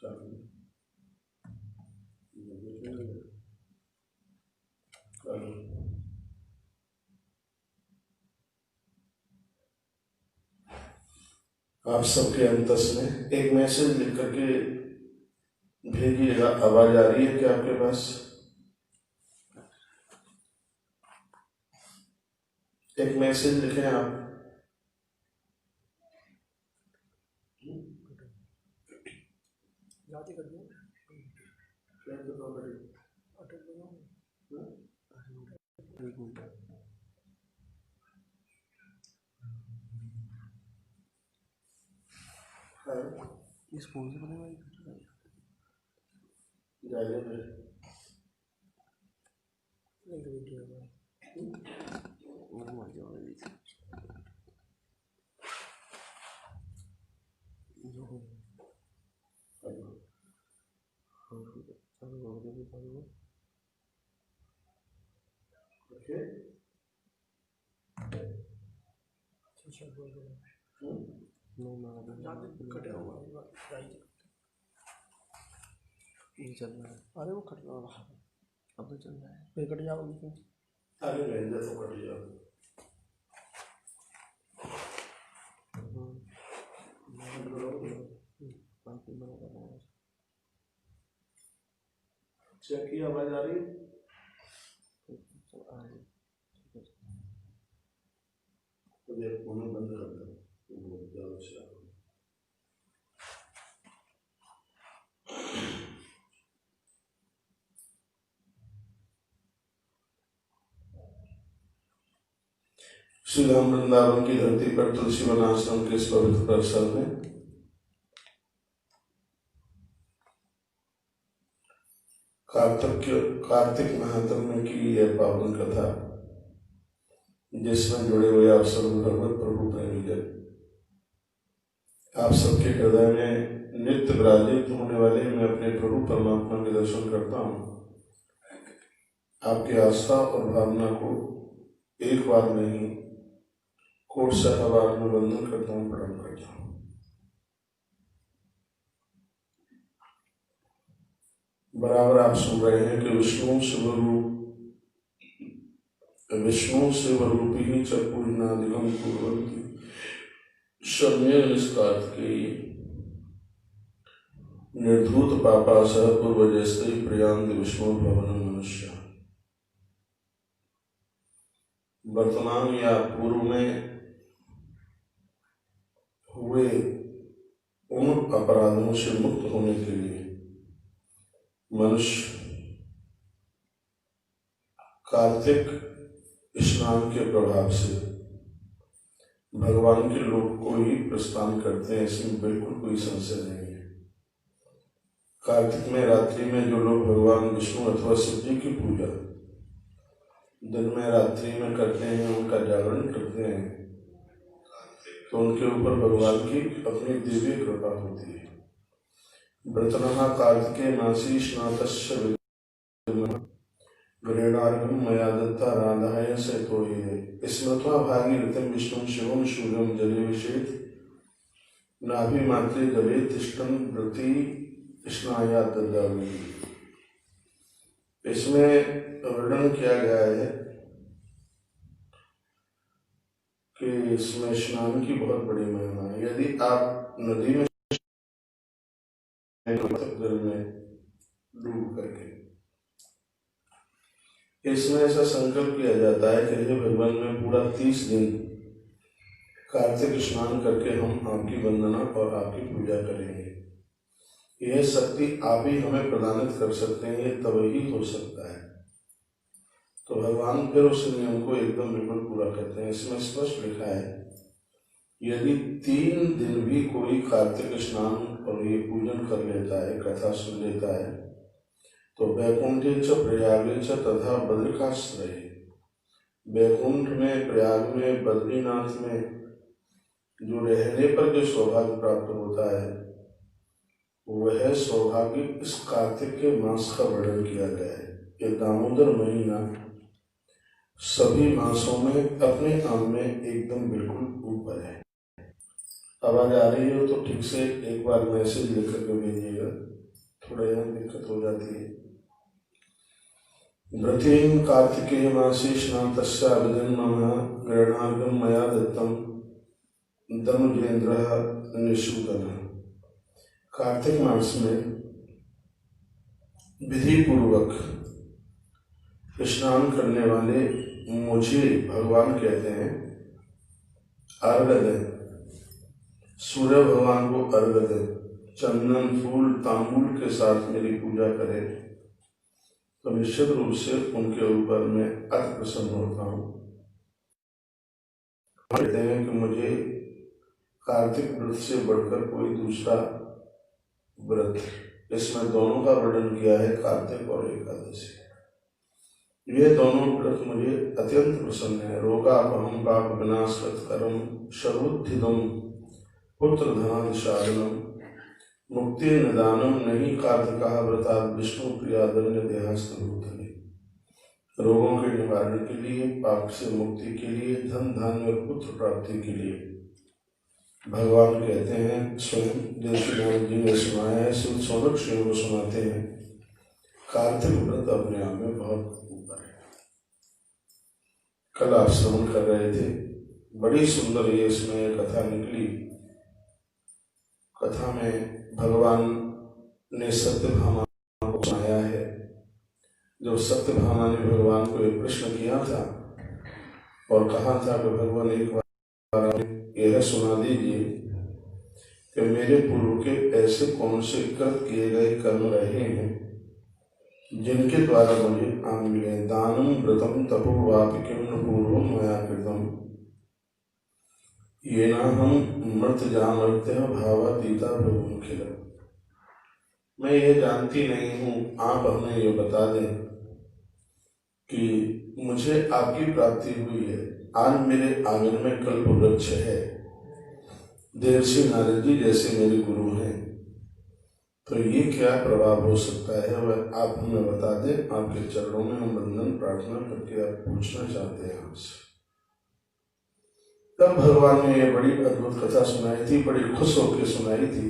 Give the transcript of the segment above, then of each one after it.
आप सबके अंतस में एक मैसेज लिख करके भेजिएगा। आवाज आ रही है क्या आपके पास? एक मैसेज लिखें आप। इस फोन से बनेगा ये चल रहा है। अरे वो कट रहा, अब तो चल रहा है, फिर कट जाओगे। अरे रहने तो कट जाओ। चेक की आवाज आ रही है? तो ये फोन बंद कर दो। श्री राम वृंदावन की धरती पर तुलसी वन आश्रम के इस पवित्र परिसर में कार्तिक महात्म्य की यह पावन कथा, जिसमें जुड़े हुए आप सब भगवत प्रभु प्रेमीजन, आप सबके हृदय में नित्य विराजित होने वाले मैं अपने प्रभु परमात्मा के दर्शन करता हूँ। आपकी आस्था और भावना को एक बार नहीं कोट सहबार में वंदन करता हूँ, प्रणाम करता हूँ। बराबर आप सुन रहे हैं कि विष्णु शिवरूपी ही चतुर्नादिगम कुर्वन्ति शम्य निष्कार्तिके निर्धूत पापा सह पूर्वजस्ते प्रियांति विष्णु भवन मनुष्य। वर्तमान या पूर्व में हुए उन अपराधों से मुक्त होने के लिए मनुष्य कार्तिक स्नान के प्रभाव से भगवान के लोक को ही प्रस्थान करते हैं, इसमें बिल्कुल कोई संशय नहीं है। कार्तिक में रात्रि में जो लोग भगवान विष्णु अथवा शिव जी की पूजा दिन में रात्रि में करते हैं, उनका जागरण करते हैं, तो उनके ऊपर भगवान की अपनी दिव्य कृपा होती है। व्रतनः कार्तिके मासी स्नातस्य ग्रेणार्घं मया दत्ता राधाय सहितो स्मृत्वा भागीरथं विष्णुं शिवं शूलं जले विशेत नाभि मात्रे जले तिष्ठन् व्रती स्नाया ददामि। इसमें वर्णन किया गया है कि इसमें स्नान की बहुत बड़ी महिमा है। यदि आप नदी में जल में डूब करके, इसमें ऐसा संकल्प किया जाता है कि हे भगवान में पूरा 30 दिन कार्तिक स्नान करके हम आपकी वंदना और आपकी पूजा करेंगे। यह शक्ति आप ही हमें प्रदानित कर सकते हैं, ये तब ही हो सकता है। तो भगवान फिर उस नियम को एकदम बिल्कुल पूरा करते हैं। इसमें स्पष्ट लिखा है, यदि 3 दिन भी कोई कार्तिक स्नान और ये पूजन कर लेता है, कथा सुन लेता है, तो वैकुंठे च प्रयागे च तथा बद्रिकाश्रय, वैकुंठ में, प्रयाग में, बद्रीनाथ में जो रहने पर जो सौभाग्य प्राप्त होता है, वह सौभाग्य इस कार्तिक के मास का वर्णन किया गया है। ये दामोदर महीना सभी मासों में अपने आप में एकदम बिल्कुल ऊपर है। आवाज आ रही हो तो ठीक से एक बार मैसेज लिख करके भेजिएगा, थोड़ा यहाँ दिक्कत हो जाती है। व्रतेन कार्तिकेय मासे स्नातस्य विजन्मः ग्रहणार्घं मया दत्तं धनुजेन्द्रः निःशूदनः। कार्तिक मास में विधि पूर्वक स्नान करने वाले मुझे भगवान कहते हैं अर्घ दें, सूर्य भगवान को अर्घ दें, चंदन फूल तांबूल के साथ मेरी पूजा करें तो निश्चित रूप से उनके ऊपर मैं अति प्रसन्न होता हूँ। कहते हैं कि मुझे कार्तिक व्रत से बढ़कर कोई दूसरा व्रत, इसमें दोनों का वर्णन किया है, कार्तिक और एकादशी। ये दोनों व्रत मुझे अत्यंत प्रसन्न है। रोगापहम पाप विनाशकृत करम सर्वोत्थितम पुत्र धनादिशादनम मुक्ति निदानम नहीं कार्तिका व्रतात् विष्णु प्रियादन्य देहास्तभूतले। रोगों के निवारण के लिए, पाप से मुक्ति के लिए, धन धान्य और पुत्र प्राप्ति के लिए भगवान कहते हैं, स्वयं देवकी जी ने सुनाया है, शिव सौनक शिव को सुनाते हैं, कार्तिक व्रत अपने आप में बहुत ऊपर है। कल आप श्रवण कर रहे थे, बड़ी सुंदर ये इसमें कथा निकली। कथा में भगवान ने सत्यभामा को सुनाया है। जब सत्यभामा ने भगवान को एक प्रश्न किया था और कहा था कि भगवान एक बार यह सुना दीजिए कि मेरे पूर्व के ऐसे कौन से कृत किए गए कर्म रहे हैं जिनके द्वारा मुझे आम मिले। दानम व्रतम तपो वापि किम न पूर्वम मया कृतम ये ना हम मृत जामर्त्य भावातीता प्रभुमुखिल। मैं ये जानती नहीं हूँ, आप हमें ये बता दें कि मुझे आपकी प्राप्ति हुई है, आज मेरे आंगन में कल्प वृक्ष है, देवर्षि नारद जी जैसे मेरे गुरु हैं, तो ये क्या प्रभाव हो सकता है वह आप हमें बता दें। आपके चरणों में हम वंदन प्रार्थना करके आप पूछना चाहते हैं आपसे। तब भगवान ने ये बड़ी अद्भुत कथा सुनाई थी, बड़ी खुश होकर सुनाई थी।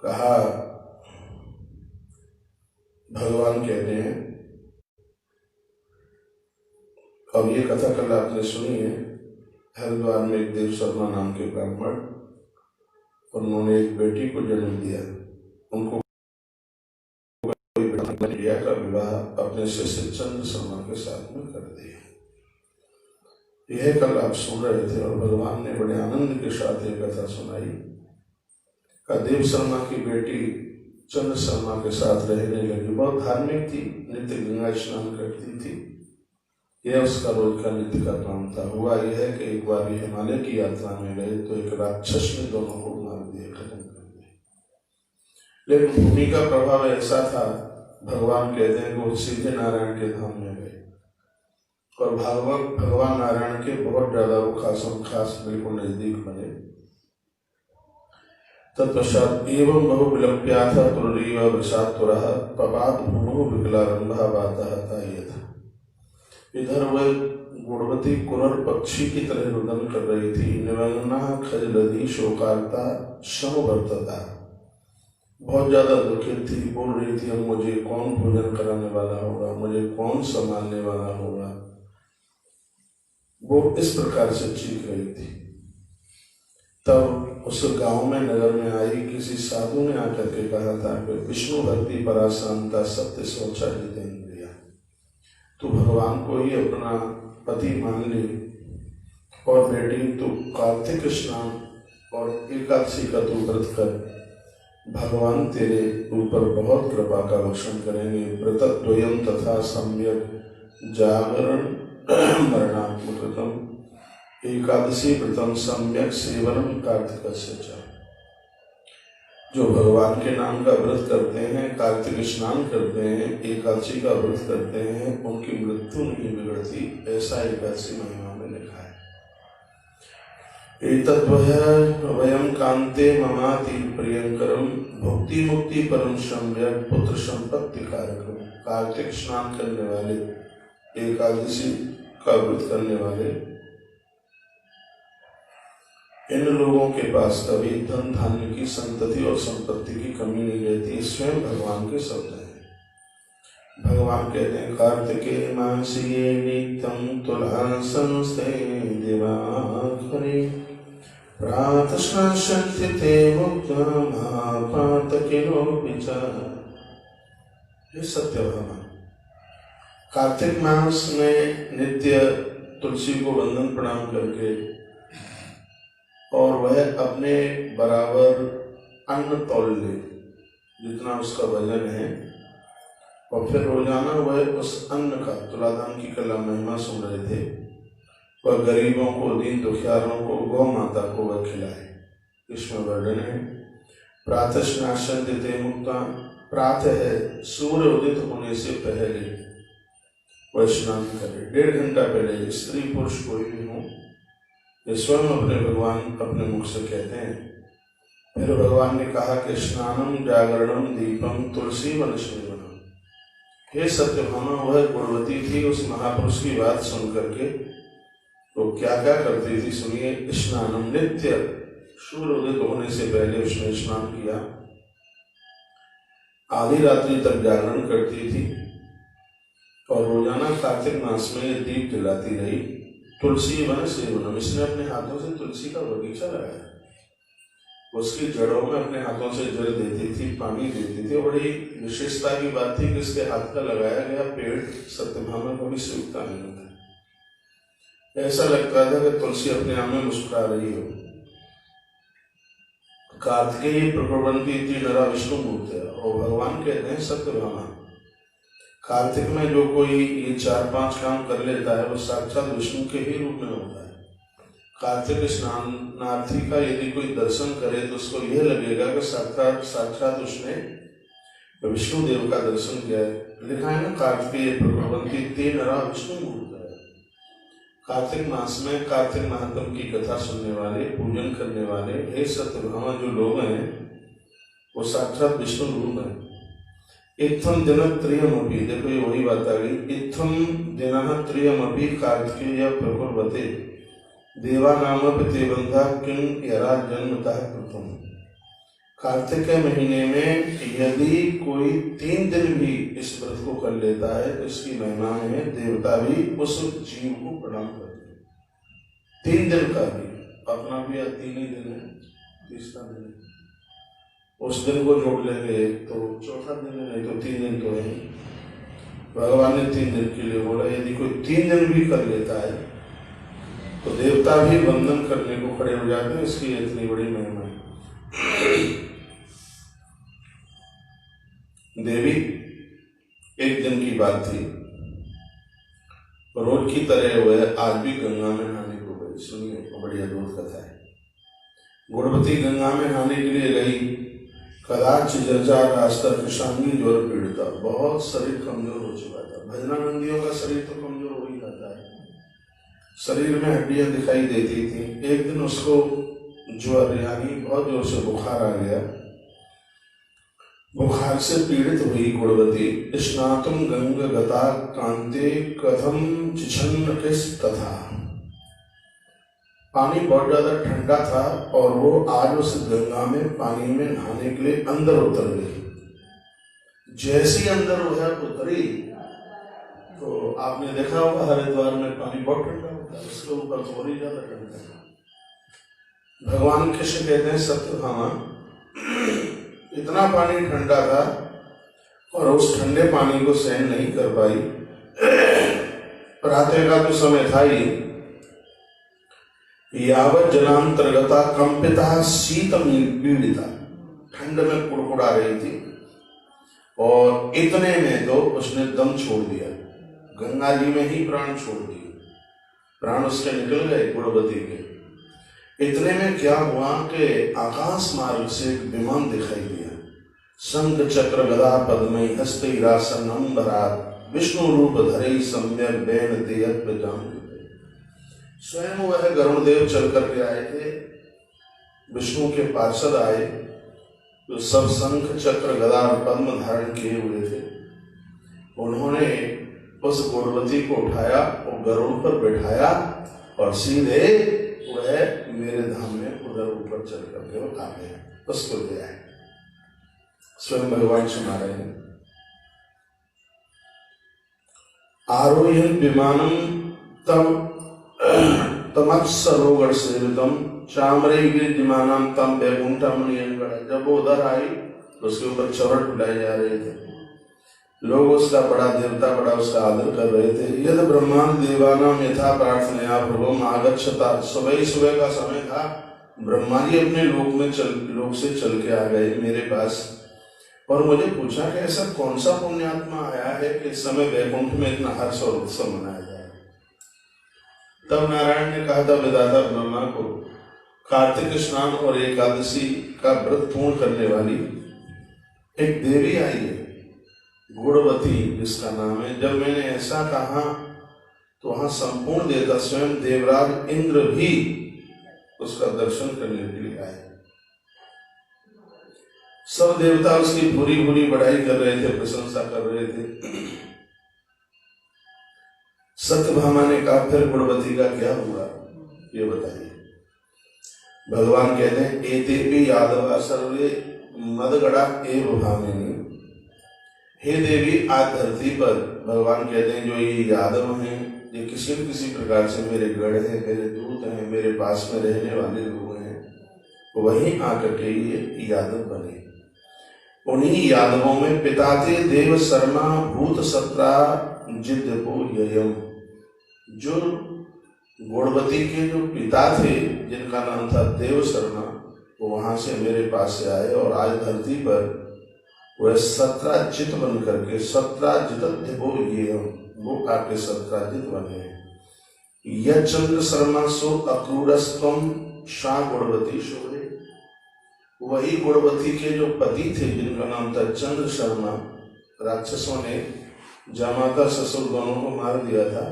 कहा भगवान कहते हैं, अब ये कथा कल आपने सुनी है, हरिद्वार में एक देव शर्मा नाम के ब्राह्मण, उन्होंने एक बेटी को जन्म दिया। उनको प्रिया का विवाह अपने शिष्य चंद्र शर्मा के साथ में कर दिया। यह कल आप सुन रहे थे और भगवान ने बड़े आनंद के साथ यह कथा सुनाई। का देव शर्मा की बेटी चंद्र शर्मा के साथ रहने लगी। बहुत धार्मिक थी, नित्य गंगा स्नान करती थी, यह उसका रोज का नित्य का काम था। हुआ यह है कि एक बार हिमालय की यात्रा में गए तो एक राक्षस ने दोनों को मार दिया, खत्म कर दिया। लेकिन भूमि का प्रभाव ऐसा था, भगवान कहते हैं कि वो सीधे नारायण के धाम में गए और भगवान नारायण के बहुत ज्यादा वो खास बिल्कुल नजदीक बने। तत्पश्चात एवं बहु विलप्याथ तुरीव वृषातुरः पपात भूमौ विकलारंभा वातः तायथ। इधर वह गुणवती कुरर पक्षी की तरह रुदन कर रही थी। निवंगना खजलधी शोकार्ता समवर्तता, बहुत ज्यादा दुखित थी, बोल रही थी अब मुझे कौन भोजन कराने वाला होगा, मुझे कौन संभालने वाला होगा। वो इस प्रकार से चीख रही थी। तब उस गांव में नगर में आई किसी साधु ने आकर के कहा था कि विष्णु भक्ति पराशांता सत्य सोचा जितेंद्रिया, तू भगवान को ही अपना पति मान ले और बेटी तू कार्तिक स्नान और एकादशी का तू व्रत कर, भगवान तेरे ऊपर बहुत कृपा का वर्षण करेंगे। व्रतद्वयं तथा सम्यक जागरण मरणात्मकृतम एकादशी व्रतम सम्यक सेवनम कार्तिकस्य च। जो भगवान के नाम का व्रत करते हैं, कार्तिक स्नान करते हैं, एकादशी का व्रत करते हैं, उनकी मृत्यु नहीं बिगड़ती, ऐसा एकादशी महिमा में लिखा है। एतद्वयं कांते ममाति प्रियंकरम भुक्ति मुक्ति परम सम्यक पुत्र संपत्ति कारकम। कार्तिक स्नान करने वाले, एकादशी का व्रत करने वाले इन लोगों के पास कभी धन धान्य की संतति और संपत्ति की कमी नहीं रहती। स्वयं भगवान के शब्द हैं। भगवान कहते हैं कार्तिके मासीये नित्यं तुला संस्थे दिवाकरे प्रातस्नास्यन्ति ते मुक्तमापातकिनोऽपि च। ये सत्यभामा कार्तिक मास में नित्य तुलसी को वंदन प्रणाम करके और वह अपने बराबर अन्न तौल ले जितना उसका वजन है, और फिर रोजाना वह उस अन्न का तुलादान की कला महिमा सुन रहे थे। वह गरीबों को, दीन दुखियारों को, गौ माता को वह खिलाए। इसमें वर्णन है प्रातः स्नान देते मुक्ता। प्रातः है सूर्य उदित होने से पहले वह स्नान करे। 1.5 घंटा पहले स्त्री पुरुष कोई भी हो, ये स्वयं अपने भगवान अपने मुख से कहते हैं। फिर भगवान ने कहा कि स्नानम जागरणम दीपम तुलसी वन सेवनम। हे सत्यभामा वह गुणवती थी। उस महापुरुष की बात सुन करके तो क्या क्या करती थी सुनिए। स्नानम नित्य सूर्य उदित होने से पहले उसने स्नान किया। आधी रात्रि तक जागरण करती थी और रोजाना कार्तिक मास में दीप जलाती रही। तुलसी वन सेवनम, इसने अपने हाथों से तुलसी का बगीचा लगाया। उसकी जड़ों में अपने हाथों से जल देती थी, पानी देती थी। बड़ी विशेषता की बात थी कि इसके हाथ का लगाया गया पेड़ सत्यभामा कभी सूखता नहीं था। ऐसा लगता था कि तुलसी अपने आप में मुस्कुरा रही हो। कार्तिकेय प्रकुर्वन्ति इति नरा विष्णु मूर्त है। और भगवान कहते हैं सत्यभामा कार्तिक में जो कोई ये 4-5 काम कर लेता है वो साक्षात विष्णु के ही रूप में होता है। कार्तिक स्नानार्थी का यदि कोई दर्शन करे तो उसको यह लगेगा कि साक्षात उसने विष्णु देव का दर्शन किया है। लिखा है ना कार्तिकेय प्रकुर्वन्ति ते नरा विष्णु मूर्त है। कार्तिक मास में कार्तिक महात्म की कथा सुनने वाले, पूजन करने वाले हे सत्यभामा जो लोग हैं वो साक्षात विष्णु रूप है। इत्थम दिनत्रयमपि, देखो ये वही बात आ गई। इत्थम दिनत्रयमपि कार्तिकेय प्रकुर्वते देवानामपि ते बन्धा किं यरा जन्मतः कृतम्। कार्तिक के महीने में यदि कोई 3 दिन भी इस व्रत को कर लेता है तो इसकी महिमा में देवता भी उस जीव को प्रणाम करते हैं। 3 दिन का भी, अपना भी 3 ही दिन है, तीसरा दिन है। उस दिन को जोड़ लेंगे तो 4था दिन है, नहीं तो 3 दिन तो है। भगवान ने 3 दिन के लिए बोला। यदि कोई 3 दिन भी कर लेता है तो देवता भी वंदन करने को खड़े हो जाते हैं। इसकी इतनी बड़ी महिमा है। देवी एक दिन की बात थी, रोज की तरह वह आज भी गंगा में नहाने को गई। सुनिए बड़ी अद्भुत कथा है। गुणवती गंगा में नहाने के लिए गई। कदाच जर्जर रास्ता कृष्णांगी ज्वर पीड़िता, बहुत शरीर कमजोर हो चुका था। भजनानंदियों का शरीर तो कमजोर हो ही जाता है, शरीर में हड्डियां दिखाई देती थी। एक दिन उसको ज्वर यानी बहुत जोर से बुखार आ गया। बुखार से पीड़ित हुई गुणवती। स्नातुम गंग गता कांते कथम चिछन्न किस तथा। पानी बहुत ज्यादा ठंडा था और वो आज उस गंगा में पानी में नहाने के लिए अंदर उतर गई। जैसी अंदर वह उतरी तो आपने देखा होगा हरिद्वार में पानी बहुत ठंडा होता है, उसके ऊपर तो और ही ज्यादा ठंडा। भगवान कृष्ण कहते हैं सत्यभामा इतना पानी ठंडा था और उस ठंडे पानी को सहन नहीं कर पाई। प्रातः का तो समय था ही। यावत जलांतर्गता कंपिता शीतम पीड़िता, ठंड में कुड़कुड़ा रही थी और इतने में तो उसने दम छोड़ दिया। गंगा जी में ही प्राण छोड़ दिए, प्राण उसके निकल गए गुणवती के। इतने में क्या हुआ कि आकाश मार्ग से एक विमान दिखाई दिया। शंख चक्र गदा पद्मई हस्ते रासनम भरात विष्णु रूप धरे सम्यक बैन देयत जान। स्वयं वह गरुण देव चल करके आए थे। विष्णु के पार्षद आए जो सब शंख चक्र गदा और पद्म धारण किए हुए थे। उन्होंने उस गुणवती को उठाया और गरुड़ पर बैठाया और सीधे वह मेरे धाम में उधर ऊपर चल करके वो आ गया, उसको ले आए। स्वयं भगवान सुना रहे हैं, आरोहण विमानम तम तमत्सरोगढ़ सेवितम चामरे गिरिमानम तम वैकुंठम नियंगढ़। जब वो उधर आई तो उसके ऊपर चौरट बुलाए जा रहे थे, लोग उसका बड़ा देवता बड़ा उसका आदर कर रहे थे। यद ब्रह्मांड देवानाम यथा प्रार्थनया प्रभुम आगच्छता। सुबह सुबह का समय था, ब्रह्मा जी अपने लोक से चल के आ गए मेरे पास और मुझे पूछा कि ऐसा कौन सा पुण्यात्मा आया है कि इस समय वैकुंठ में इतना हर्ष और उत्सव मनाया जाए। तब नारायण ने कहा था विधाता ब्रह्मा को, कार्तिक स्नान और एकादशी का व्रत पूर्ण करने वाली एक देवी आई है, गुणवती जिसका नाम है। जब मैंने ऐसा कहा तो वहां संपूर्ण देवता स्वयं देवराज इंद्र भी उसका दर्शन करने के लिए आए। सब देवता उसकी पूरी पूरी बढ़ाई कर रहे थे, प्रशंसा कर रहे थे। सत्यभामा ने कहा फिर गुणवती का क्या हुआ ये बताइए। भगवान कहते हैं एते भी यादव सर्वे मदगड़ा एव भामिनी। हे देवी आज धरती पर भगवान कहते हैं जो ये यादव हैं, ये किसी न किसी प्रकार से मेरे गढ़ हैं, मेरे दूत हैं, मेरे पास में रहने वाले लोग हैं, वहीं आकर के ये यादव बने। उन्हीं यादवों में पिता थे देव शर्मा भूत सत्रा जिद्दपो ययम। जो गुणवती के जो पिता थे जिनका नाम था देव शर्मा, वो वहां से मेरे पास से आए और आज धरती पर वह सत्राजित बन करके सत्राजित वो आके सत्राजित बने। यह चंद्र शर्मा सो अक्रूरस्तम शाह गुणवती शोभे। वही गुणवती के जो पति थे जिनका नाम था चंद्र शर्मा, राक्षसों ने जामाता ससुर दोनों को मार दिया था,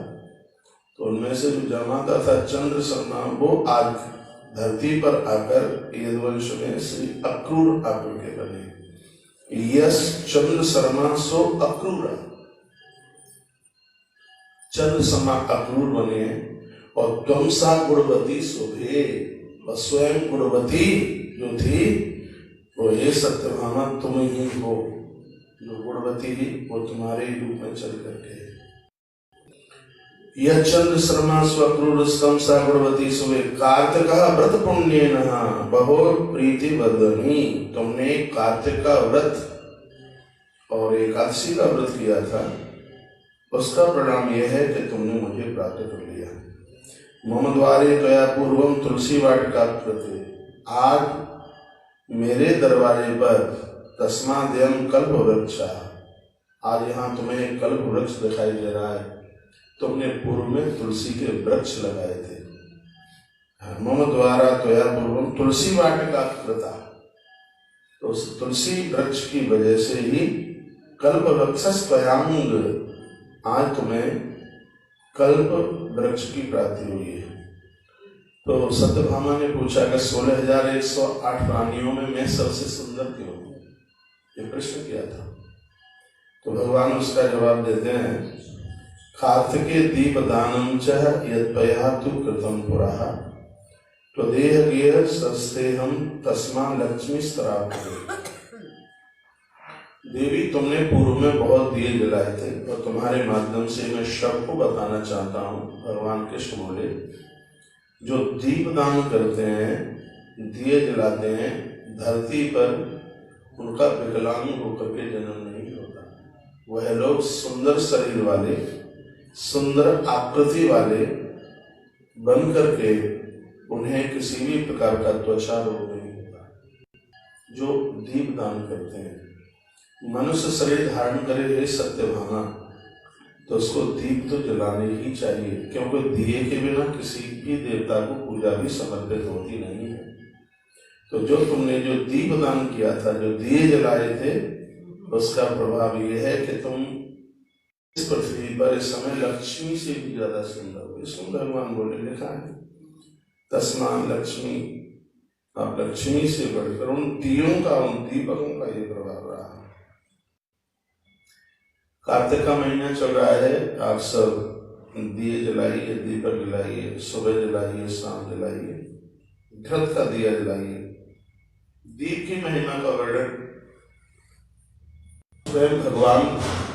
तो उनमें से जो जामाता था चंद्र शर्मा, वो आज धरती पर आकर यदुवंश में श्री अक्रूर आकर के बने। यस चंद्र शर्मा सो अक्रूर, चंद्र शर्मा अक्रूर बने और त्वम सा गुणवती शोभे। और स्वयं गुणवती जो थी वो हे सत्यभामा तुम ही हो, जो गुणवती वो तुम्हारे रूप में चल करके। यह चंद्र शर्मा स्वक्रूर स्तम सा गुणवती सुवे कार्तिक व्रत पुण्य बहो प्रीति वर्धनी। तुमने कार्तिक का व्रत और एकादशी का व्रत किया था, उसका परिणाम यह है कि तुमने मुझे प्राप्त कर लिया। मम द्वारे त्वया पूर्वम तुलसी वाटिका प्रति। आज मेरे दरवाजे पर तस्माद्यम कल्प वृक्ष, आज यहाँ तुम्हें कल्प वृक्ष दिखाई दे रहा है। तुमने पूर्व में तुलसी के वृक्ष लगाए थे। मम द्वारा त्वया पूर्वम तुलसी वाटिका कृता, तो उस तुलसी वृक्ष की वजह से ही कल्प वृक्ष त्वयांग, आज तुम्हें कल्प वृक्ष की प्राप्ति हुई है। तो सत्यभामा ने पूछा कि 16,108 प्राणियों में मैं सबसे सुंदर क्यों हूं, ये प्रश्न किया था। तो भगवान उसका जवाब देते हैं, कार्तिके दीप दानम च यत्पया तु कृतम पुरः त्वदेह गेह सस्तेहम तस्मा लक्ष्मी स्तराभ्य। देवी तुमने पूर्व में बहुत दिए जलाए थे और तुम्हारे माध्यम से मैं सबको बताना चाहता हूँ। भगवान कृष्ण बोले, जो दीप दान करते हैं, दिए जलाते हैं, धरती पर उनका विकलांग होकर के जन्म नहीं होता। वह लोग सुंदर शरीर वाले, सुंदर आकृति वाले बन करके उन्हें किसी भी प्रकार का त्वचा रोग नहीं होता। जो दीप दान करते हैं, मनुष्य शरीर धारण करे हे सत्यभामा, तो उसको दीप तो जलाने ही चाहिए, क्योंकि दिए के बिना किसी भी देवता को पूजा भी समर्पित होती नहीं है। तो जो तुमने जो दीप दान किया था, जो दिए जलाए थे, उसका प्रभाव यह है कि तुम इस पृथ्वी पर इस समय लक्ष्मी से भी ज्यादा सुंदर हो। इसमें भगवान बोले, लिखा है तस्मान लक्ष्मी, आप लक्ष्मी से बढ़कर उन दियों का, उन दीपकों का ये प्रभाव रहा। कार्तिक का महीना चल रहा है, आप सब दिए जलाइए, दीपक जलाइए, सुबह जलाइए, शाम जलाइए, घृत का दिया जलाइए। दीप की महिमा का वर्णन स्वयं भगवान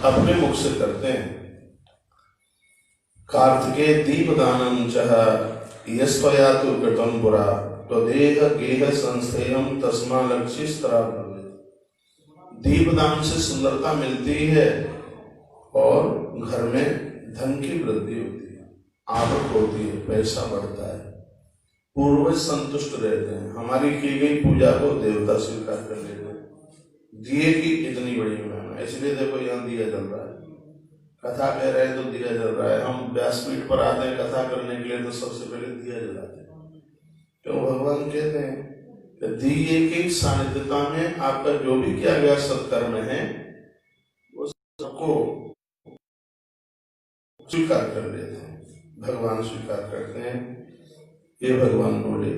अपने मुख से करते हैं। कार्तिके दीपदानं चह यस्त्वया तु कृतं पुरा त्वदेह गेह संस्थेयं तस्मा लक्ष्यस्तरा भवेत्। दीपदान से सुंदरता मिलती है और घर में धन की वृद्धि होती है, आवक होती है, पैसा बढ़ता है, पूर्वज संतुष्ट रहते हैं, हमारी की गई पूजा को देवता स्वीकार कर लेते हैं। दिए की इतनी बड़ी महिमा, इसलिए देखो यहाँ दिया जल रहा है, कथा कह रहे हैं तो दिया जल रहा है। हम व्यासपीठ पर आते हैं कथा करने के लिए तो सबसे पहले दिया जलाते हैं, क्यों? भगवान कहते हैं कि दिए की सानिध्यता में आपका जो भी किया गया सत्कर्म है वो सबको स्वीकार कर लेते हैं, भगवान स्वीकार करते हैं। ये भगवान बोले,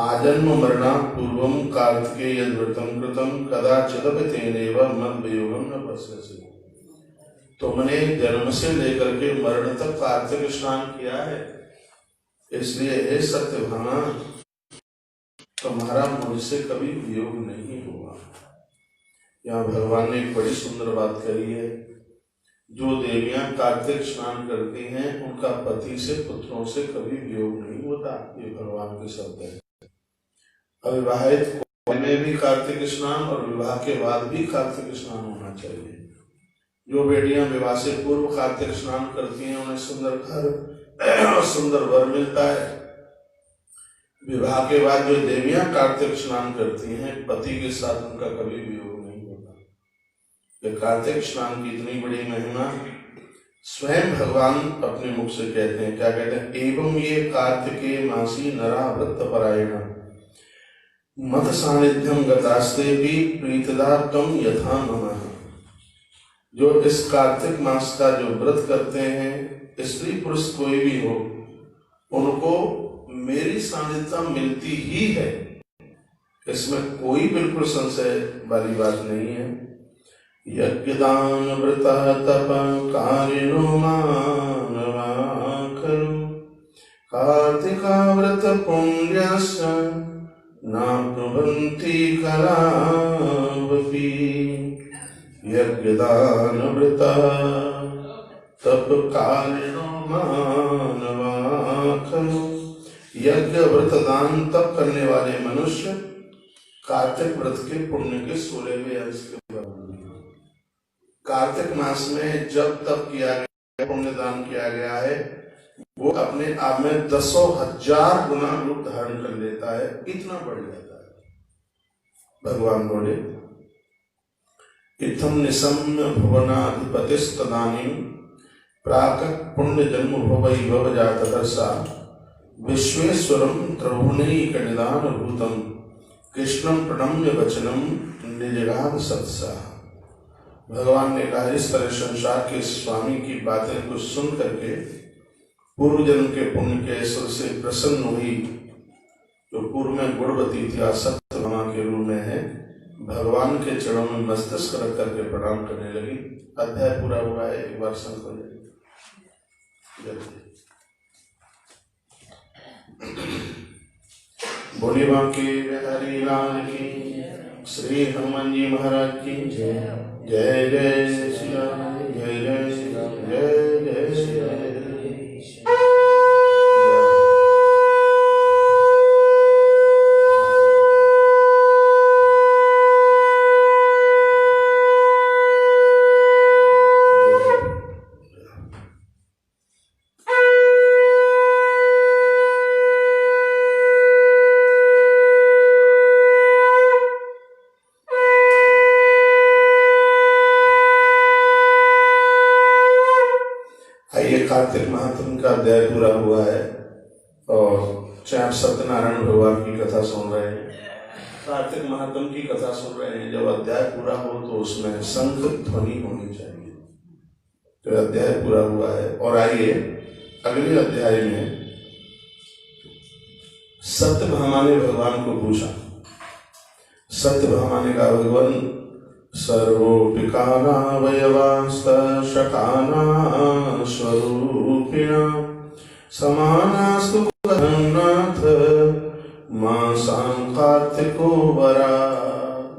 आजन्म मरणा पूर्वम कार्तिके यद व्रतम कृतम कदाचिदपि तेनेव मद वियोगम न पश्यसि। तुमने जन्म से लेकर के मरण तक कार्तिक स्नान किया है, इसलिए हे सत्यभामा तुम्हारा मुझसे कभी वियोग नहीं हुआ। यहाँ भगवान ने एक बड़ी सुंदर बात कही है, जो देवियां कार्तिक स्नान करती हैं उनका पति से, पुत्रों से कभी वियोग नहीं होता। ये भगवान के शब्द है। अविवाहित में भी कार्तिक स्नान और विवाह के बाद भी कार्तिक स्नान होना चाहिए। जो बेटियां विवाह से पूर्व कार्तिक स्नान करती हैं उन्हें सुंदर घर और सुंदर वर मिलता है। विवाह के बाद जो देवियां कार्तिक स्नान करती हैं पति के साथ उनका कभी वियोग नहीं होता। ये कार्तिक स्नान की इतनी बड़ी महिमा स्वयं भगवान अपने मुख से कहते हैं। क्या कहते हैं? एवं ये कार्तिके मासी नरा वृत्त परायण मत सानिध्यम गतास्ते भी प्रीतदा कम यथा नमः। जो इस कार्तिक मास का जो व्रत करते हैं, स्त्री पुरुष कोई भी हो, उनको मेरी सानिध्यता मिलती ही है, इसमें कोई बिल्कुल संशय वाली बात नहीं है। यज्ञदान व्रत तप कारिणो मानवा खलु कार्तिका व्रत पुण्यस्य नाप्नुवन्ति कलावपि। यज्ञदान व्रत तप कारिणो मानवा खलु। यज्ञ व्रत दान तप करने वाले मनुष्य कार्तिक व्रत के पुण्य के 16वें अंश के बराबर हैं। कार्तिक मास में जब तप किया गया, पुण्य दान किया गया है, वो अपने आप में 10,000 गुना रूप धारण कर लेता है, इतना बढ़ जाता है। भगवान बोले, इत्थं निशम्य भुवनाधिपतिस्तदानीं प्राकः पुण्य जन्म भवैभव जातदर्शा विश्वेश्वरं त्रिभुवनैकनिदान भूतं कृष्णं प्रणम्य वचनं निजगाद सत्सा। भगवान ने कहा, इस तरह संसार के स्वामी की बातें को सुन करके पूर्व जन्म के पुण्य के ऐश्वर्य से प्रसन्न हुई, जो पूर्व में गुणवती थी, सत्यभामा के रूप में है, भगवान के चरणों में मस्तक रख करके प्रणाम करने लगी। अध्याय पूरा हुआ है। एक बार संत हो जाए। बोली बांके बिहारी लाल की, श्री हनुमान जी महाराज की जय। जय जय श्री राम, जय जय श्री राम, जय जय श्री राम। कार्तिक महात्म का अध्याय पूरा हुआ है और चाहे आप सत्यनारायण भगवान की कथा सुन रहे हैं, कार्तिक महात्म की कथा सुन रहे हैं, जब अध्याय पूरा हो तो उसमें शंख ध्वनि होनी चाहिए। तो अध्याय पूरा हुआ है। और आइए अगले अध्याय में सत्यभामा ने भगवान को पूछा। सत्यभामा ने कहा, भगवान सर्वोऽपि कालावयवास्तशकानां स्वरूपिणा समानास्तु नाथ मासां कार्तिको वरा।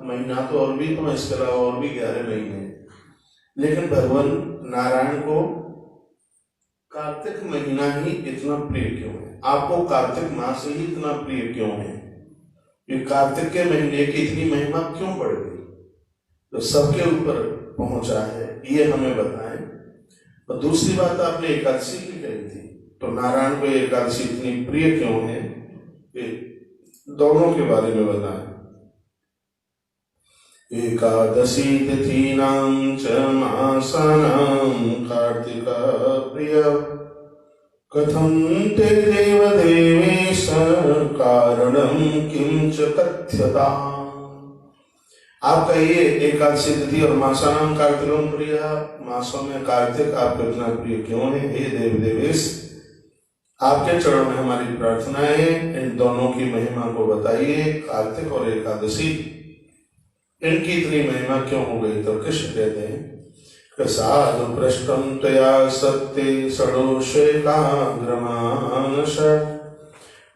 महीना तो और भी तो इसके अलावा और भी 11 महीने, लेकिन भगवान नारायण को कार्तिक महीना ही इतना प्रिय क्यों है? आपको कार्तिक मास ही इतना प्रिय क्यों है? ये कार्तिक के महीने की इतनी महिमा क्यों पड़ गई, तो सबके ऊपर पहुंचा है, ये हमें बताएं। और दूसरी बात, आपने एकादशी की कही थी, तो नारायण को एकादशी इतनी प्रिय क्यों है, ये दोनों के बारे में बताएं। एकादशी तिथीनां च मासानां कार्तिक प्रिय कथं ते देवदेवेश कारणं किं च कथ्यता। आप कहिए एकादशी तिथि और मासानां कार्तिकं प्रिय, मासों में कार्तिक आपको इतना प्रिय क्यों है? हे देव देवेश, आपके चरणों में हमारी प्रार्थना है, इन दोनों की महिमा को बताइए। कार्तिक और एकादशी इनकी इतनी महिमा क्यों हो गई? तो कृष्ण कहते हैं साधु पृष्ठं तया सत्ते षडोषेकाग्रमानस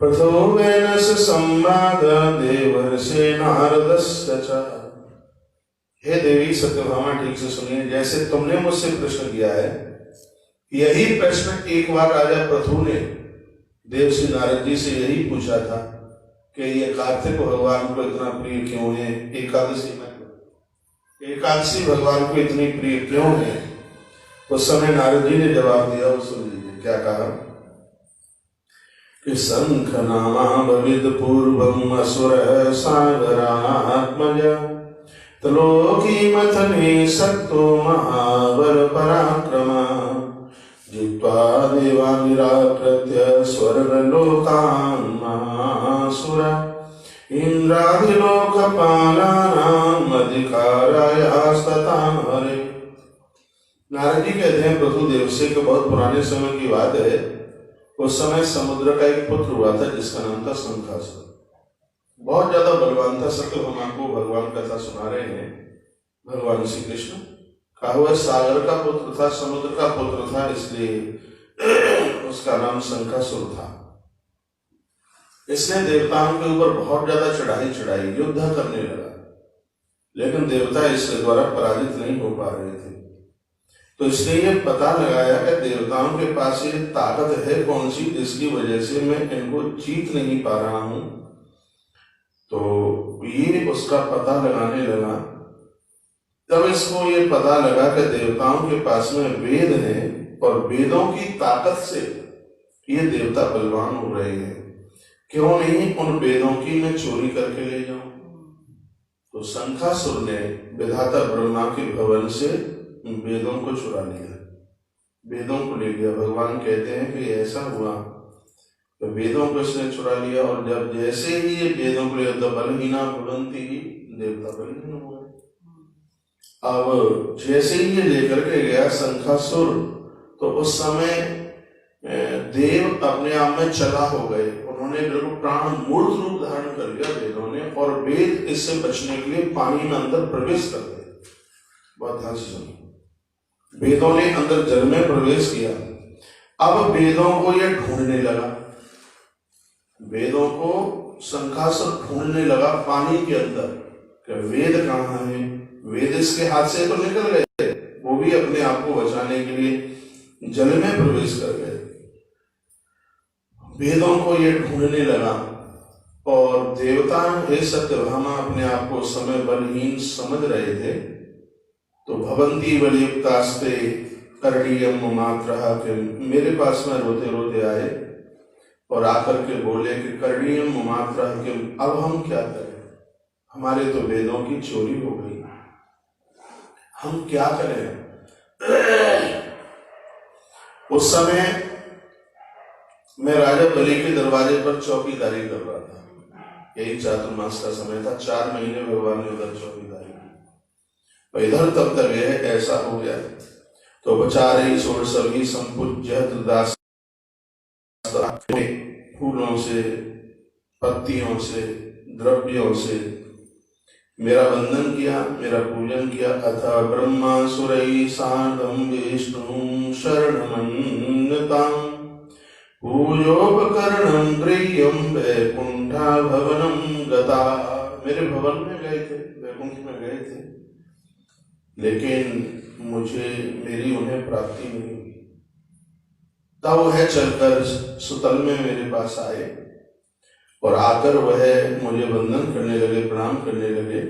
प्रथोवेनस संवाद देवर्षे नारदस्य च। हे देवी सत्यभामा, ठीक से सुनिए, जैसे तुमने मुझसे प्रश्न किया है, यही प्रश्न एक बार राजा पृथु ने देवर्षि नारद जी से यही पूछा था कि ये कार्तिक भगवान को इतना प्रिय क्यों है, एकादशी भगवान को इतनी प्रिय क्यों है। उस समय नारद जी ने जवाब दिया, वो सुन लीजिए क्या कहा कि शंख नामा भविद पूर्वम असुर सागरात्मज त्लोकी मथने सक्तो महावर पराक्रमा जित्वा देवा निराकृत्य स्वर्गलोकान् महासुरा इंद्रादिलोकपालानां अधिकारायास्तथा हरे। नारद जी कहते हैं प्रभु देवसे के बहुत पुराने समय की बात है, उस समय समुद्र का एक पुत्र हुआ था जिसका नाम था शंखासुर। बहुत ज्यादा बलवान था। सत्यभामा को भगवान कथा सुना रहे हैं भगवान श्री कृष्ण। कहा हुआ सागर का पुत्र था, समुद्र का पुत्र था, इसलिए उसका नाम शंखासुर था। इसने देवताओं के ऊपर बहुत ज्यादा चढ़ाई चढ़ाई, युद्ध करने लगा, लेकिन देवता इसके द्वारा पराजित नहीं हो पा रहे थे। तो इसने ये पता लगाया कि देवताओं के पास ये ताकत है कौन सी जिसकी वजह से मैं इनको जीत नहीं पा रहा हूं। तो ये उसका पता लगाने लगा। तब इसको ये पता लगा कि देवताओं के पास में वेद है और वेदों की ताकत से ये देवता बलवान हो रहे हैं, क्यों नहीं उन वेदों की मैं चोरी करके ले जाऊं। तो शंखासुर ने विधाता ब्रह्मा के भवन से वेदों को चुरा लिया, वेदों को ले लिया। भगवान कहते हैं कि ऐसा हुआ तो वेदों को इसने चुरा लिया, और जब जैसे ही ये वेदों को लिया तो बलहीना भवन्ति, देवता बलहीन हो गए। अब जैसे ही ये लेकर के गया शंखासुर, तो उस समय देव अपने आप में चला हो गए। उन्होंने बिल्कुल प्राण मूर्त रूप धारण कर लिया वेदों ने, और वेद इससे बचने के लिए पानी में अंदर प्रवेश कर गए। बहुत ध्यान से सुनिए, वेदों ने अंदर जल में प्रवेश किया। अब वेदों को ये ढूंढने लगा, वेदों को शंखासुर ढूंढने लगा पानी के अंदर कि वेद कहाँ है। वेद इसके हाथ से तो निकल गए, वो भी अपने आप को बचाने के लिए जल में प्रवेश कर गए। वेदों को ये ढूंढने लगा, और देवता हे सत्यभामा अपने आप को उस समय बलहीन समझ रहे थे। तो भवंती बलयुक्तास्ते करणीयम मात्रः, के मेरे पास में रोते रोते आए और आकर के बोले कि करणीयम मात्रः, के अब हम क्या करें, हमारे तो वेदों की चोरी हो गई, हम क्या करें। उस समय मैं राजा बलि के दरवाजे पर चौकीदारी कर रहा था। यही चातुर्मास का समय था, 4 महीने भगवान ने उधर चौकीदारी की। इधर तब तक यह ऐसा हो गया तो बचारे छोड़ सभी संपूज्य दास, फूलों से, पत्तियों से, द्रव्यों से मेरा वंदन किया, मेरा पूजन किया। अथ ब्रह्मासुरैः सार्धं विष्णुं शरणमन्यताम् पूजोपकरणं गृह्यं वैकुंठा भवनं गता। मेरे भवन में गए थे, वैकुंठ में गए थे, लेकिन मेरी उन्हें प्राप्ति नहीं हुई। तब वह चलकर सुतल में मेरे पास आए और आकर वह मुझे वंदन करने लगे, प्रणाम करने लगे।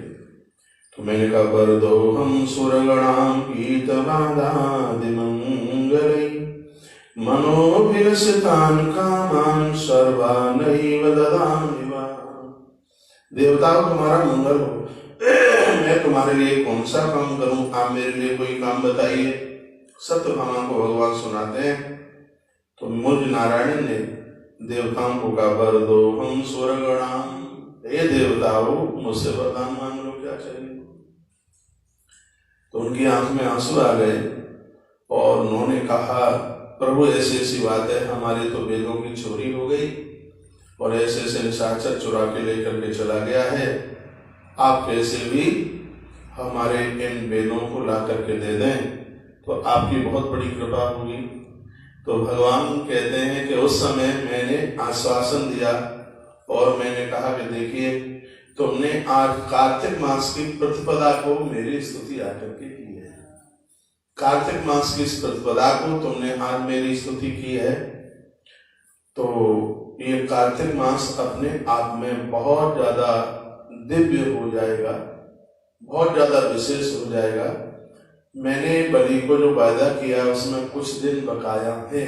तो मैंने कहा, वरदोहम सुरगणाम गीतवादादि मंगलै मनोभिलसितान कामान सर्वानैव ददामि वा। देवताओं, तुम्हारा मंगल हो, मैं तुम्हारे लिए कौन सा काम करूं, आप मेरे लिए कोई काम बताइए। सत्यभामा को भगवान सुनाते हैं। तो मुझ नारायण ने देवताओं को कहा, वरदोहम सुरगणाम, हे देवताओं, मुझसे वरदान मांग लो, क्या चाहिए। तो उनकी आंख में आंसू आ गए और उन्होंने कहा, प्रभु ऐसी ऐसी बात है, हमारे तो वेदों की चोरी हो गई और ऐसे ऐसे निशाचर चुरा के लेकर के चला गया है, आप कैसे भी हमारे इन वेदों को ला करके दे दें तो आपकी बहुत बड़ी कृपा होगी। तो भगवान कहते हैं कि उस समय मैंने आश्वासन दिया और मैंने कहा कि देखिए, तुमने आज कार्तिक मास की प्रतिपदा को मेरी स्तुति आकर के की है। कार्तिक मास की इस प्रतिपदा को तुमने आज मेरी स्तुति की है, तो ये कार्तिक मास अपने आप में बहुत ज्यादा दिव्य हो जाएगा, बहुत ज्यादा विशेष हो जाएगा। मैंने बलि को जो वायदा किया उसमें कुछ दिन बकाया है।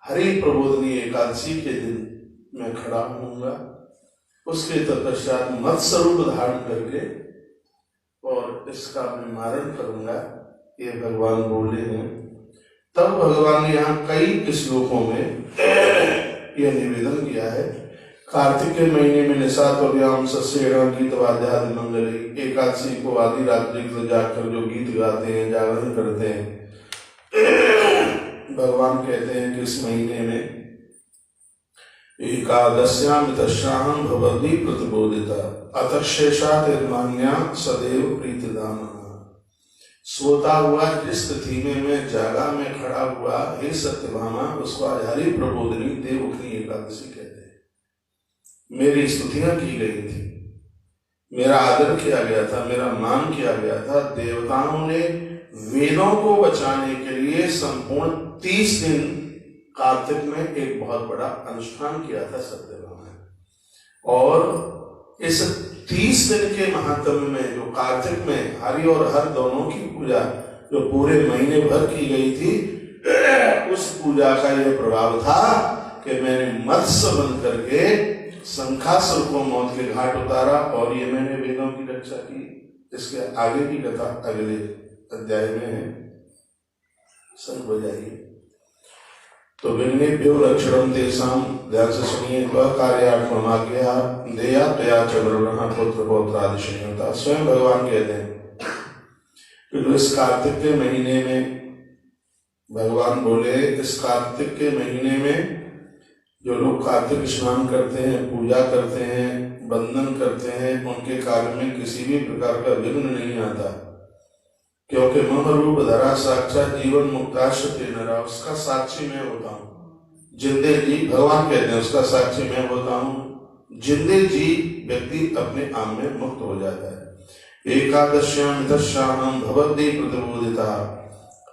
हरि प्रबोधनी एकादशी के दिन मैं खड़ा होऊंगा, उसके तत्पश्चात मत्स्य रूप धारण करके और इसका निवारण करूंगा, ये भगवान बोले हैं। तब भगवान ने यहाँ कई श्लोकों में यह निवेदन किया है, कार्तिक के महीने में निशातव्याम सस्येण गीत वाद्यादि मंगले, एकादशी को आधी रात्रि को जाकर जो गीत गाते हैं, जागरण करते हैं, भगवान कहते हैं कि इस महीने में एकादश्याम तस्याम भवति प्रतिबोधिता अतः शेषात् निर्मान्या सदैव प्रीतिदान। सोता हुआ जिस तिथि में मैं जागा में खड़ा हुआ, हे सत्यभामा, उसको आज हरि प्रबोधनी देवउठनी एकादशी कहते हैं। मेरी स्तुतियां की गई थी, मेरा आदर किया गया था, मेरा मान किया गया था। देवताओं ने वेदों को बचाने के लिए संपूर्ण 30 दिन कार्तिक में एक बहुत बड़ा अनुष्ठान किया था सत्यभामा ने। और इस 30 दिन के महात्म्य में जो कार्तिक में हरि और हर दोनों की पूजा जो पूरे महीने भर की गई थी, उस पूजा का यह प्रभाव था कि मैंने मत्स्य बन करके शंखासुर को मौत के घाट उतारा और ये मैंने वेदों की रक्षा की। इसके आगे की कथा अगले अध्याय में है, शंख बजाइए। तो विन्नेभ्यो लक्षणं तेषां, ध्यान से सुनिए, कार्यात्ममाज्ञया देया तया च वरुणः पुत्र पौत्रादि संयुता। स्वयं भगवान कहते हैं कि इस कार्तिक के महीने में, भगवान बोले, इस कार्तिक के महीने में जो लोग कार्तिक स्नान करते हैं, पूजा करते हैं, बंदन करते हैं, उनके कार्य में किसी भी प्रकार का विघ्न नहीं आता, क्योंकि मम रूप धरा साक्षात जीवन मुक्ताश्रते नरा, उसका साक्षी मैं होता हूँ। जिंदे जी, भगवान कहते हैं उसका साक्षी मैं होता हूँ। जिंदे जी व्यक्ति अपने आप में मुक्त हो जाता है। एकादश्याम मितश्याम भवद्दि प्रतिबोधिता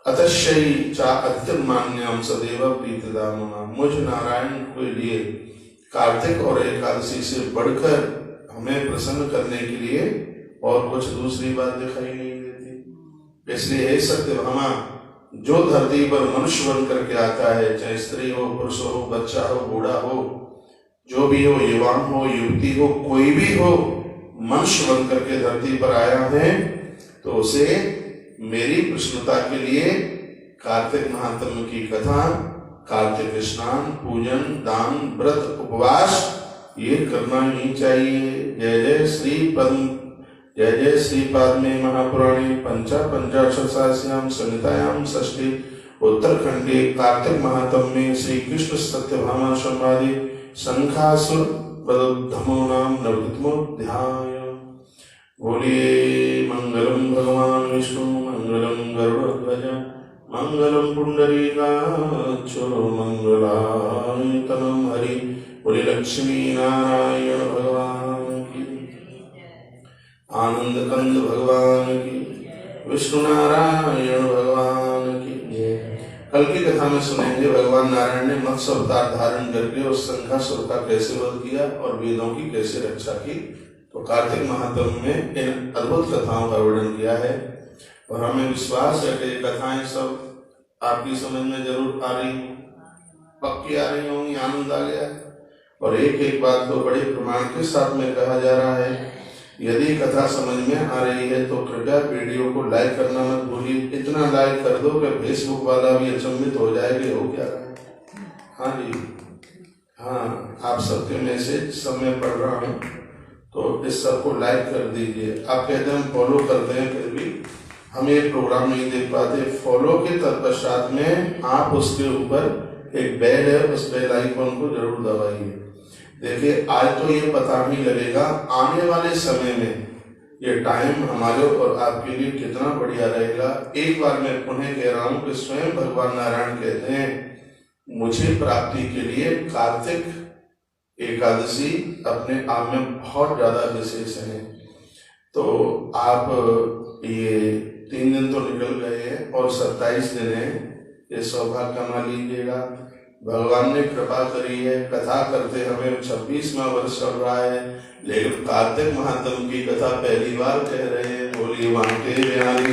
अतश्यई चा अतिमान्याम सदैव प्रीतिदामना। मुझ नारायण के लिए कार्तिक और एकादशी से बढ़कर हमें प्रसन्न करने के लिए और कुछ दूसरी बात दिखाई नहीं देती। इसलिए हे सत्यभामा, जो धरती पर मनुष्य बन करके आता है, चाहे स्त्री हो, पुरुष हो, बच्चा हो, बूढ़ा हो, जो भी हो, युवान हो, युवती हो, कोई भी हो, मनुष्य बन करके धरती पर आया है, तो उसे मेरी प्रसन्नता के लिए कार्तिक महात्म्य की कथा, कार्तिक स्नान, पूजन, दान, व्रत, उपवास ये करना ही चाहिए। जय जय श्रीपद, जय जय श्रीपाद में महापुराणे पंचाशत्सास्याम संहितायाम षष्ठी उत्तरखंडे कार्तिक महात्म्य में श्री कृष्ण सत्यभामा संवादे शंखासुर बलधमो नाम नवतितमोऽध्याय। बोलिए मंगलम भगवान विष्णु मंगलम गरुड़ध्वज मंगलम पुंडरीकाक्षो मंगलायतनम हरि। बोले लक्ष्मी नारायण भगवान की, आनंद कंद भगवान की, विष्णु नारायण भगवान की। कल की कथा में सुनेंगे भगवान नारायण ने मत्स्य अवतार धारण करके उस शंखासुर का कैसे वध किया और वेदों की कैसे रक्षा की। तो कार्तिक महात्म्य में इन अद्भुत कथाओं का वर्णन किया है और हमें विश्वास है कि ये कथाएं सब आपकी समझ में जरूर आ रही, पक्की आ रही होंगी, आनंद आ गया। और एक एक बात को बड़े प्रमाण के साथ में कहा जा रहा है। यदि कथा समझ में आ रही है तो कृपया वीडियो को लाइक करना मत भूलिए। इतना लाइक कर दो कि फेसबुक वाला भी अचंभित हो जाए कि हो क्या रहा है। हाँ जी, हाँ, आप सबके मैसेज सब में पढ़ रहा हूँ तो इस सबको लाइक कर दीजिए। आप कहते हैं हम फॉलो करते हैं, फिर भी हम ये प्रोग्राम नहीं देख पाते। फॉलो के तत्पश्चात में आप उसके ऊपर एक बेल है, उस बेल आइकॉन को जरूर दबाइए। देखिए आज तो ये पता नहीं लगेगा, आने वाले समय में ये टाइम हमारे और आपके लिए कितना बढ़िया रहेगा। एक बार मैं पुनः कह रहा हूँ कि स्वयं भगवान नारायण कहते हैं मुझे प्राप्ति के लिए कार्तिक एकादशी अपने आप में बहुत ज्यादा विशेष है। तो आप ये 3 दिन तो निकल गए हैं और 27 दिन है, ये सौभाग्य कमा लीजिएगा। भगवान ने कृपा करी है, कथा करते हमें 26वां वर्ष चल रहा है, लेकिन कार्तिक महात्म की कथा पहली बार कह रहे हैं। बोलिए वांके बिहारी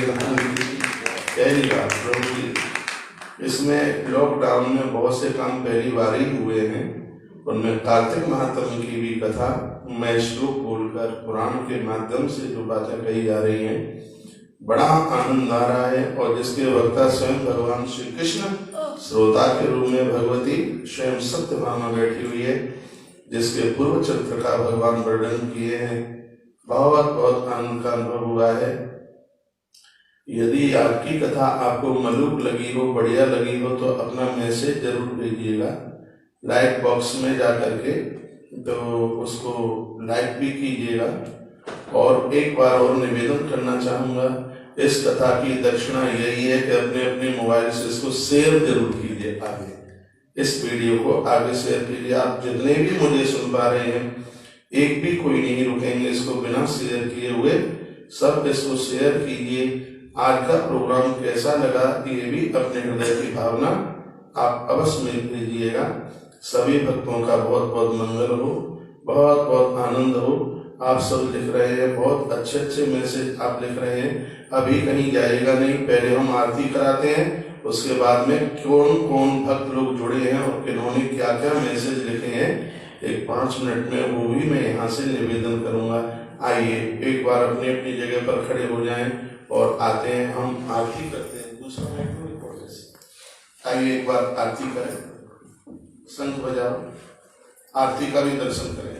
पहली बार प्रभु जी। इसमें लॉकडाउन में बहुत से काम पहली बार ही हुए हैं, उनमें कार्तिक महात्म की भी कथा मैं श्लोक बोलकर पुराण के माध्यम से जो बातें कही जा रही हैं बड़ा आनंद आ रहा है। और जिसके वक्ता स्वयं भगवान श्री कृष्ण, श्रोता के रूप में भगवती स्वयं सत्यभामा बैठी हुई है, जिसके पूर्व चरित्र का भगवान वर्णन किए हैं। बहुत बहुत आनंद का अनुभव हुआ है। यदि आपकी कथा आपको मलूक लगी हो, बढ़िया लगी हो, तो अपना मैसेज जरूर भेजिएगा लाइक बॉक्स में जा करके, तो उसको लाइक भी कीजिएगा। और एक बार और निवेदन करना चाहूँगा, इस कथा की दक्षिणा यही है कि अपने अपने मोबाइल से इसको शेयर जरूर कीजिए। आगे इस वीडियो को आगे शेयर कीजिए। आप जितने भी मुझे सुन पा रहे हैं, एक भी कोई नहीं रुकेंगे इसको बिना शेयर किए हुए, सब इसको शेयर कीजिए। आज का प्रोग्राम कैसा लगा ये भी अपने हृदय की भावना आप अवश्य में भेजिएगा। सभी भक्तों का बहुत बहुत मंगल हो, बहुत बहुत आनंद हो। आप सब लिख रहे हैं, बहुत अच्छे अच्छे मैसेज आप लिख रहे हैं। अभी कहीं जाएगा नहीं, पहले हम आरती कराते हैं, उसके बाद में कौन कौन भक्त लोग जुड़े हैं और किन्होंने क्या क्या मैसेज लिखे हैं, एक 5 मिनट में वो भी मैं यहाँ से निवेदन करूंगा। आइए एक बार अपनी अपनी जगह पर खड़े हो जाएं और आते हैं, हम आरती करते हैं। दूसरा आइए एक बार आरती करें, शंख बजाओ, आरती का भी दर्शन करें।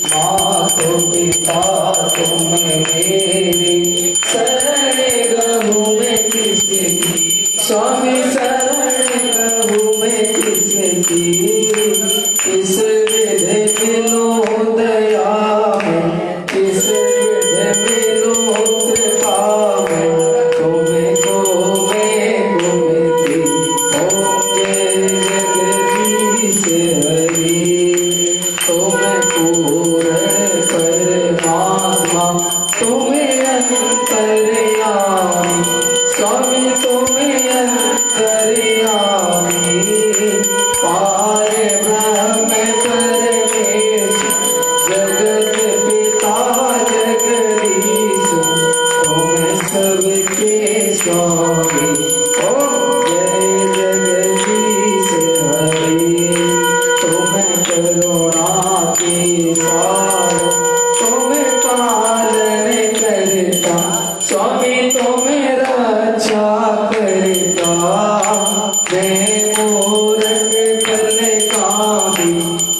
मातो पिता तुम मेरी शरण गहु तुम्हें अंतर्यामी, स्वामी तुम्हें अंतर्यामी, पार ब्रह्म परमेश, जगत पिता जगदीश, तुम सबके स्वामी। ओम जय जगदीश हरि, तुम करुणा के सार, तुम पालन करता, स्वामी तुम रक्षा करता। मैं मूरख कलकामी,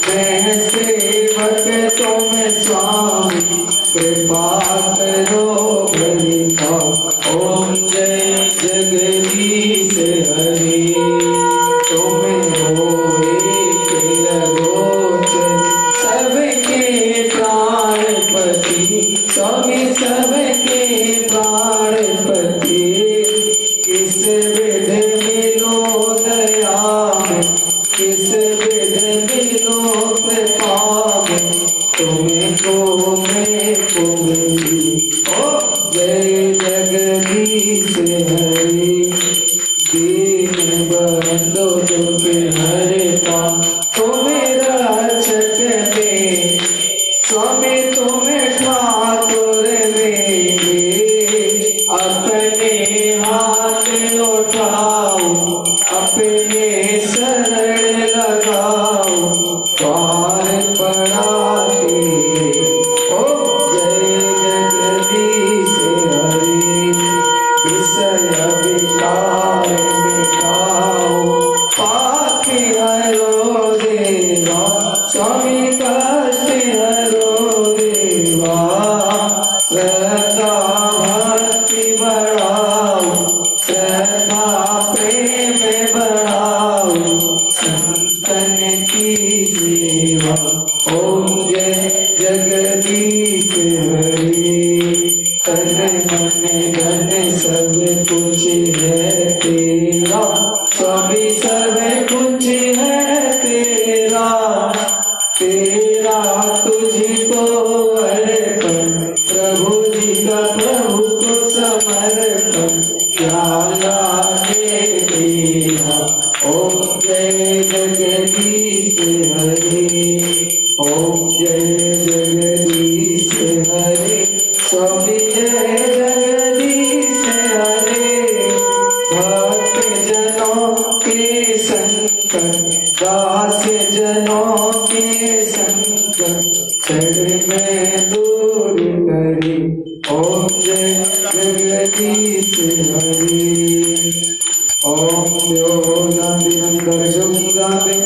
मैं सेवक तुम स्वामी, कृपा करो भलिता। ओम जय जगदीश हरि, तुम हो एक लगोचर, सबके प्राणपति, स्वामी सबके प्राणपति। किस विध मिलो दया में, किस विध मिलो कृपा में, तुमको मैं पुगली। ओ जय जगदीश हरि, दीन बंधु दुख हरता, तुम्हें रक्षक में, स्वामी तुम्हें ठाकुर मेरे, अपने हाथ उठाओ, अपने शरण लगाओ, पार पड़ाते। ओ जय जगदीश हरि, विषय विकार मिटाओ, पापी हरो देवा, स्वामी कष्ट हरो देवा। श्रद्धा भक्ति बढ़ाओ, श्रद्धा प्रेम बढ़ाओ, संतन की सेवा। ओम जय जगदीश हरि, तन मन धन सब कुछ है तेरा, स्वामी सब कुछ है तेरा, तेरा तुझको अर्पण, प्रभु जी का प्रभु को समर्पण, क्या लागे तेरा। ओम जय जगदीश हरि, ओम जय जगदीश हरि, स्वामी जय जगदीश हरि। भक्त जनों के संकट, दास जनों के संकट, क्षण में दूर करी। ओम जय जगदीश हरि। ओम योगंधर गाते,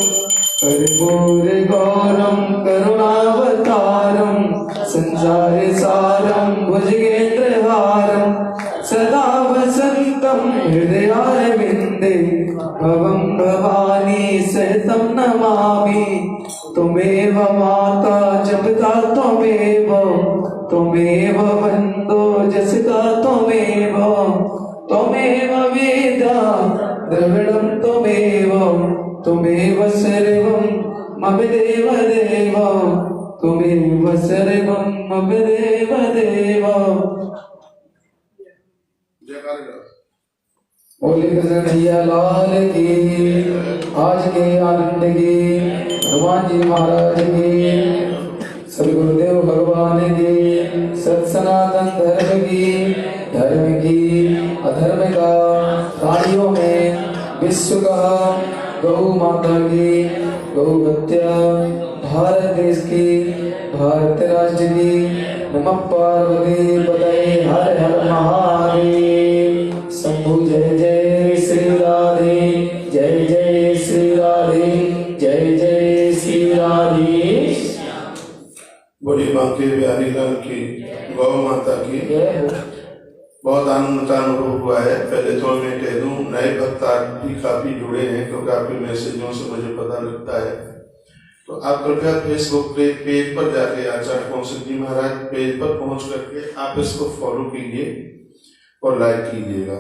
कर्पूर गौरम करुणावतारम, संसार सारम भुजगेन्द्रहारम, सदा वसंतम हृदयारविंदे, भवं भवानी सहितं नमामि। त्वमेव माता जपिता त्वमेव, त्वमेव बन्धो जसिता त्वमेव, त्वमेव वेदा द्रविणं त्वमेव, त्वमेव सर्वं मम देव देव, त्वमेव सर्वं मम देव देव। बोले कन्हैया लाल की, आज के आनंद की, हनुमान जी महाराज की, सभी गुरुदेव भगवान की, सत सनातन धर्म की, धर्म की अधर्म का प्राणियों में विश्व का, गौ माता की, गौ हत्या, भारत देश की, भारत राज्य की, नमः पार्वती पतये हर हर महादेव। शंभु जय जय श्री राधे, जय जय श्री राधे, जय जय श्री राधे। बोली बांके बिहारी लाल की, गौ माता की। बहुत आनंद का अनुभव हुआ है। पहले तो मैं कह दूं, नए भक्त भी काफी जुड़े हैं, क्योंकि आपके मैसेजों से मुझे पता लगता है। तो आप कृपया फेसबुक पेज पर जाके, आचार्य कौशिक जी महाराज पेज पर पहुंच करके आप इसको फॉलो कीजिए और लाइक कीजिएगा।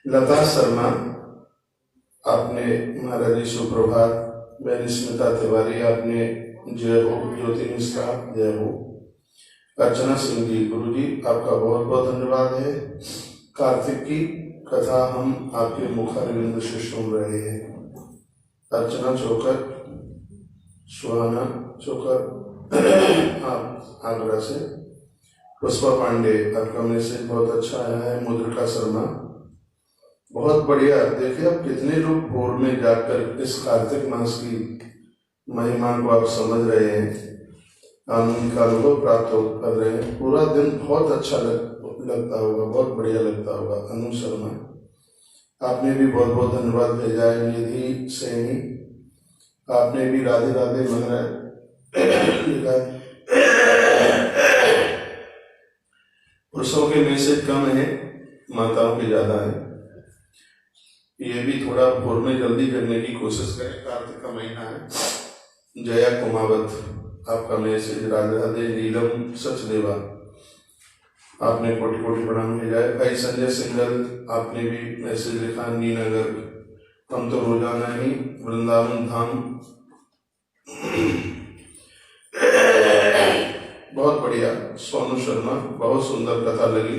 लता शर्मा आपने, महाराज जी सुप्रभात। बहन स्मिता तिवारी आपने जय हो। ज्योति मिश्रा जय हो। अर्चना सिंह जी, गुरु जी आपका बहुत बहुत धन्यवाद है। कार्तिक की कथा हम आपके मुखारविंद से सुन रहे हैं। अर्चना चोकर, सुहाना चोकर आप आगरा से। पुष्पा पांडे, आपका मैसेज बहुत अच्छा आया है। मुद्रिका शर्मा, बहुत बढ़िया। देखिए आप कितने लोग भोर में जाकर इस कार्तिक मास की महिमा को आप समझ रहे हैं, आनंद का अनुभव प्राप्त कर रहे हैं। पूरा दिन बहुत अच्छा लगता होगा, बहुत बढ़िया लगता होगा। अनु शर्मा, आपने भी बहुत बहुत धन्यवाद भेजा है। निधि सैनी, आपने भी राधे राधे महाराज लिखा है। पुरुषों के मैसेज कम है, माताओं के ज्यादा है। ये भी थोड़ा भोर में जल्दी करने की कोशिश करें, कार्तिक का महीना है। जया कुमावत, आपका मैसेज राधे राधे। नीलम सचदेवा, आपने कोटि कोटि प्रणाम भेजा है। भाई संजय सिंगल, आपने भी मैसेज लिखा। नीनगर, हम तो रोजाना ही वृंदावन धाम। बहुत बढ़िया। सोनू शर्मा, बहुत सुंदर कथा लगी।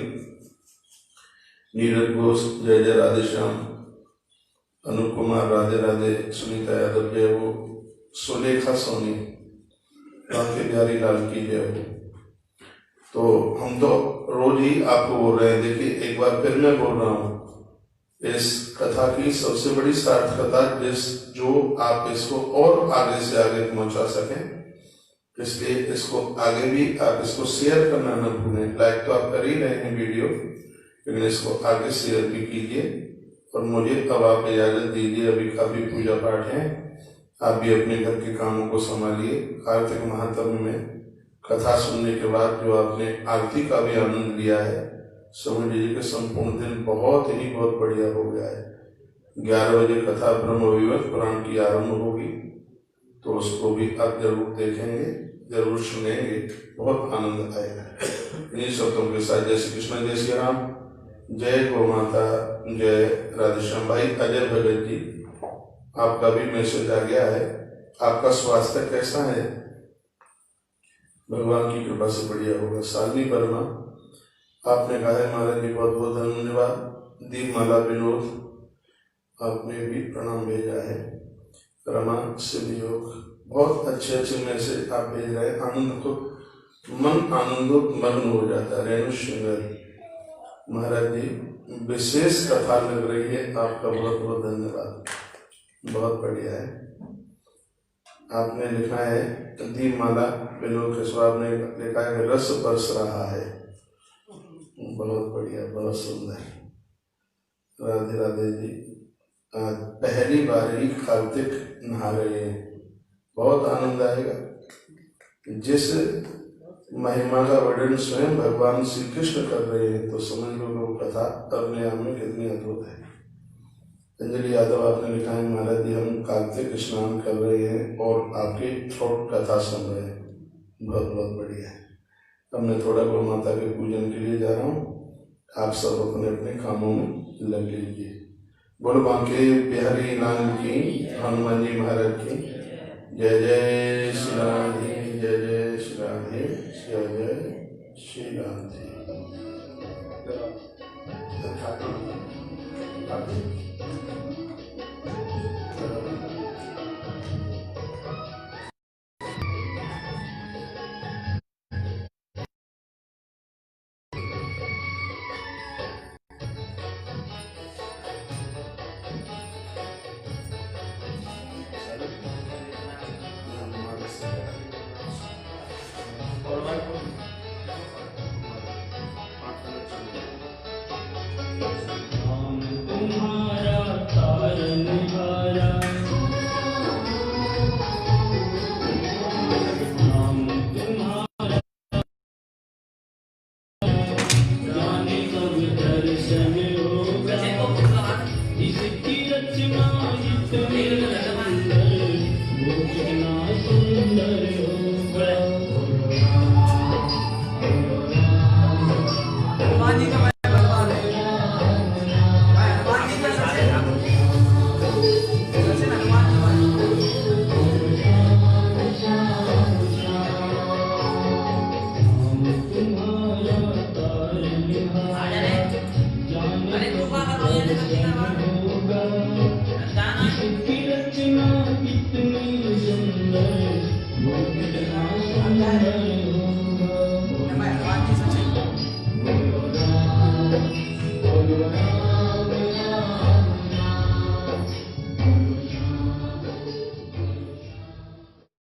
नीरज घोष, जय जय राधे श्याम। अनूप कुमार, राधे राधे। सुनीता यादव, जय वो। सुलेखा सोनी, आपके प्यारी लाल की जय हो। तो हम तो रोज ही आपको बोल रहे हैं। देखिए एक बार फिर मैं बोल रहा हूँ, इस कथा की सबसे बड़ी सार्थकता जो आप इसको और आगे से आगे पहुंचा सकें, इसलिए इसको आगे भी आप इसको शेयर करना न भूलें। लाइक तो आप कर ही रहे हैं वीडियो, लेकिन इसको आगे शेयर भी कीजिए। और मुझे अब आप इजाजत दीजिए, अभी काफी पूजा पाठ है, आप भी अपने घर के कामों को संभालिए। कार्तिक महात्म्य में कथा सुनने के बाद जो आपने आरती का भी आनंद लिया है, समझ लीजिए कि संपूर्ण दिन बहुत बढ़िया हो गया है। 11 बजे कथा ब्रह्म विवर्त पुराण की आरंभ होगी, तो उसको भी आप जरूर देखेंगे, जरूर सुनेंगे, बहुत आनंद आएगा। इन्हीं शब्दों के साथ जय श्री कृष्ण, जय श्री राम, जय गौ माता, जय राधेश्याम। भाई अजय भगत जी, आपका भी मैसेज आ गया है। आपका स्वास्थ्य कैसा है? भगवान की कृपा से बढ़िया होगा। सालनी वर्मा, आपने कहा है महाराज जी बहुत बहुत धन्यवाद। दीपमाला विनोद, आपने भी प्रणाम भेजा है। रमा शिवयोग, बहुत अच्छे मैसेज आप भेज रहे हैं। आनंद को मन आनंदोत मग्न हो जाता है। रेणु सिंगर, महाराज जी विशेष कथा लग रही है, आपका बहुत बहुत धन्यवाद, बहुत बढ़िया है। आपने लिखा है दीपमाला विनोद केशव ने लिखा है रस बरस रहा है, बहुत बढ़िया, बहुत सुंदर। राधे राधे जी, पहली बार ही कार्तिक नहा रहे हैं, बहुत आनंद आएगा। जिस महिमा का वर्णन स्वयं भगवान श्री कृष्ण कर रहे हैं, तो समझ लो वो कथा अपने आप में कितनी अद्भुत है। अंजलि यादव, आपने लिखा है महाराज जी हम कार्तिक स्नान कर रहे हैं और आपकी थ्रोट कथा सुन रहे हैं, बहुत बहुत बढ़िया है। अब मैं थोड़ा गौ माता के पूजन के लिए जा रहा हूँ, आप सब अपने अपने कामों में लग लीजिए। बोल बांके बिहारी लाल की, हनुमान जी महाराज की जय। जय श्री राधे, जय जय श्री राधे, जय जय श्री राधे। और